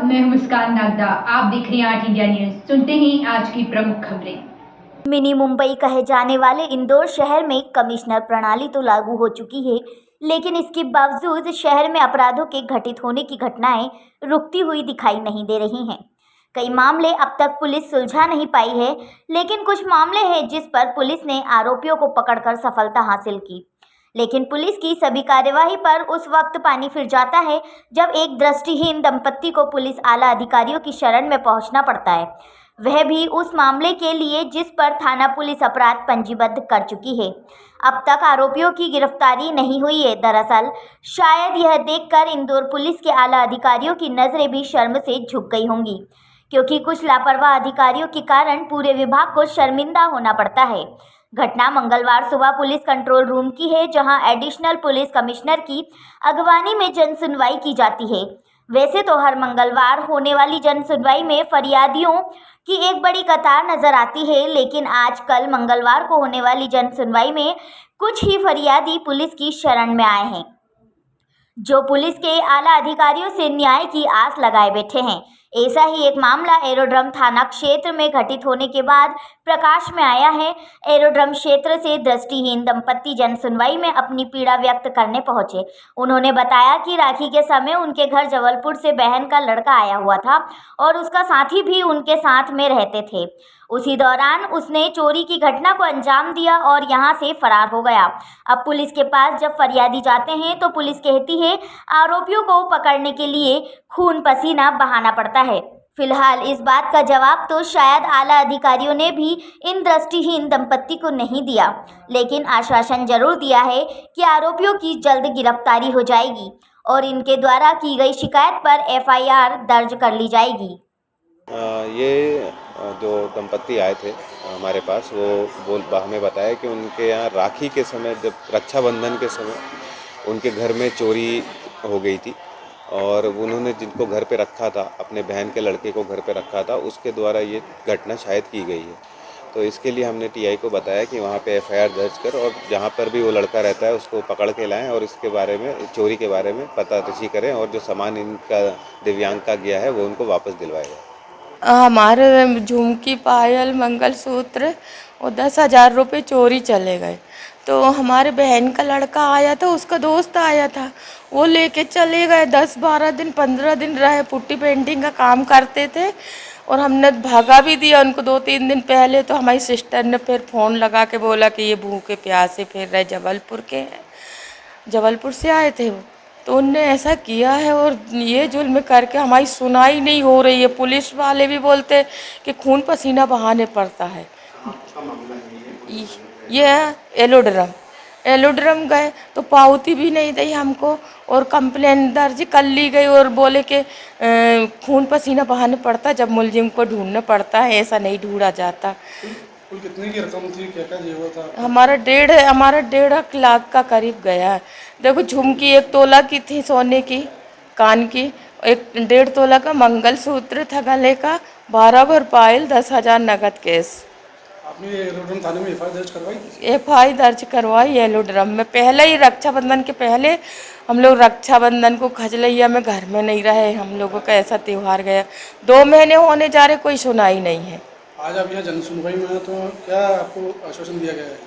नमस्कार, मैं मुस्कान नागदा। आप देख रहे हैं 8 इंडिया न्यूज। सुनते हैं आज की प्रमुख खबरें। मिनी मुंबई कहे जाने वाले इंदौर शहर में कमिश्नर प्रणाली तो लागू हो चुकी है, लेकिन इसके बावजूद शहर में अपराधों के घटित होने की घटनाएं रुकती हुई दिखाई नहीं दे रही हैं। कई मामले अब तक पुलिस सुलझा नहीं पाई है, लेकिन कुछ मामले हैं जिस पर पुलिस ने आरोपियों को पकड़कर सफलता हासिल की। लेकिन पुलिस की सभी कार्यवाही पर उस वक्त पानी फिर जाता है जब एक दृष्टिहीन दंपत्ति को पुलिस आला अधिकारियों की शरण में पहुंचना पड़ता है, वह भी उस मामले के लिए जिस पर थाना पुलिस अपराध पंजीबद्ध कर चुकी है। अब तक आरोपियों की गिरफ्तारी नहीं हुई है। दरअसल शायद यह देखकर इंदौर पुलिस के आला अधिकारियों की नज़रें भी शर्म से झुक गई होंगी, क्योंकि कुछ लापरवाह अधिकारियों के कारण पूरे विभाग को शर्मिंदा होना पड़ता है। घटना मंगलवार सुबह पुलिस कंट्रोल रूम की है, जहां एडिशनल पुलिस कमिश्नर की अगवानी में जन सुनवाई की जाती है। वैसे तो हर मंगलवार होने वाली जन सुनवाई में फरियादियों की एक बड़ी कतार नजर आती है, लेकिन आज कल मंगलवार को होने वाली जन सुनवाई में कुछ ही फरियादी पुलिस की शरण में आए हैं, जो पुलिस के आला अधिकारियों से न्याय की आस लगाए बैठे हैं। ऐसा ही एक मामला एरोड्रम थाना क्षेत्र में घटित होने के बाद प्रकाश में आया है। एरोड्रम क्षेत्र से दृष्टिहीन दंपत्ति जन सुनवाई में अपनी पीड़ा व्यक्त करने पहुंचे। उन्होंने बताया कि राखी के समय उनके घर जबलपुर से बहन का लड़का आया हुआ था और उसका साथी भी उनके साथ में रहते थे। उसी दौरान उसने चोरी की घटना को अंजाम दिया और यहां से फरार हो गया। अब पुलिस के पास जब फरियादी जाते हैं तो पुलिस कहती है आरोपियों को पकड़ने के लिए खून पसीना बहाना पड़ता है। फिलहाल इस बात का जवाब तो शायद आला अधिकारियों ने भी इन दृष्टिहीन दंपत्ति को नहीं दिया, लेकिन आश्वासन जरूर दिया है कि आरोपियों की जल्द गिरफ्तारी हो जाएगी और इनके द्वारा की गई शिकायत पर FIR दर्ज कर ली जाएगी। ये जो दंपत्ति आए थे हमारे पास, वो हमें बताया कि उनके यहाँ राखी के समय, जब रक्षाबंधन के समय उनके घर में चोरी हो गई थी और उन्होंने जिनको घर पे रखा था, अपने बहन के लड़के को घर पे रखा था, उसके द्वारा ये घटना शायद की गई है। तो इसके लिए हमने TI को बताया कि वहाँ पे FIR दर्ज कर और जहाँ पर भी वो लड़का रहता है उसको पकड़ के लाएं और इसके बारे में, चोरी के बारे में पतातशी करें और जो सामान इनका दिव्यांग का गया है वो उनको वापस दिलवाएगा। हमारे झुमकी, पायल, मंगलसूत्र और 10,000 रुपये चोरी चले गए। तो हमारे बहन का लड़का आया था, उसका दोस्त आया था, वो लेके चले गए। 10-12 दिन 15 दिन रहे, पुट्टी पेंटिंग का काम करते थे और हमने भागा भी दिया उनको 2-3 दिन पहले। तो हमारी सिस्टर ने फिर फ़ोन लगा के बोला कि ये भूखे प्यासे फिर रहे, जबलपुर के हैं, जबलपुर से आए थे वो। तो उनने ऐसा किया है और ये जुल्म करके हमारी सुनाई नहीं हो रही है। पुलिस वाले भी बोलते हैं कि खून पसीना बहाने पड़ता है। ये एलोड्रम गए तो पावती भी नहीं दी हमको और कंप्लेन दर्ज कर ली गई और बोले कि खून पसीना बहाने पड़ता, जब मुलजिम को ढूंढना पड़ता है, ऐसा नहीं ढूंढा जाता। कितने की रकम थी, क्या जेवर था? हमारा 1.5 लाख का करीब गया है। देखो, झुमकी 1 तोला की थी सोने की, कान की, 1.5 तोला का मंगलसूत्र था गले का, 12 भर पायल, 10,000 नगद केस। आपने एरोड्रम थाने में FIR दर्ज करवाई? FIR दर्ज करवाई एलोड्रम में। पहले ही रक्षाबंधन के पहले हम लोग रक्षाबंधन को खजलैया में घर में नहीं रहे। हम लोगों का ऐसा त्यौहार गया, 2 महीने होने जा रहे, कोई सुनाई नहीं है। आज आप यहाँ जन सुनवाई में हैं, तो क्या आपको आश्वासन दिया गया है?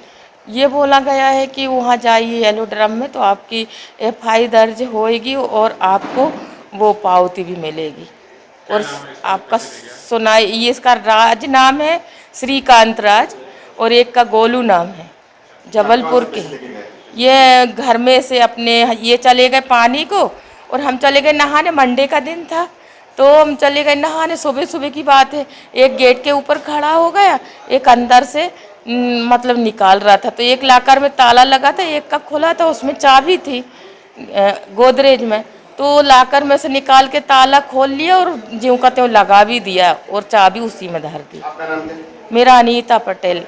ये बोला गया है कि वहाँ जाइए एलोड्रम में तो आपकी FIR दर्ज होएगी और आपको वो पावती भी मिलेगी और आपका सुनाई। ये इसका राज नाम है श्रीकांत राज और एक का गोलू नाम है, जबलपुर के। ये घर में से अपने ये चले गए पानी को और हम चले गए नहाने। मंडे का दिन था तो हम चले गए नहाने, सुबह सुबह की बात है। एक गेट के ऊपर खड़ा हो गया, एक अंदर से मतलब निकाल रहा था। तो एक लाकर में ताला लगा था, एक का खुला था, उसमें चाबी थी गोदरेज में। तो लाकर में से निकाल के ताला खोल लिया और ज्यों का त्यों लगा भी दिया और चाबी उसी में धर दी। मेरा अनीता पटेल।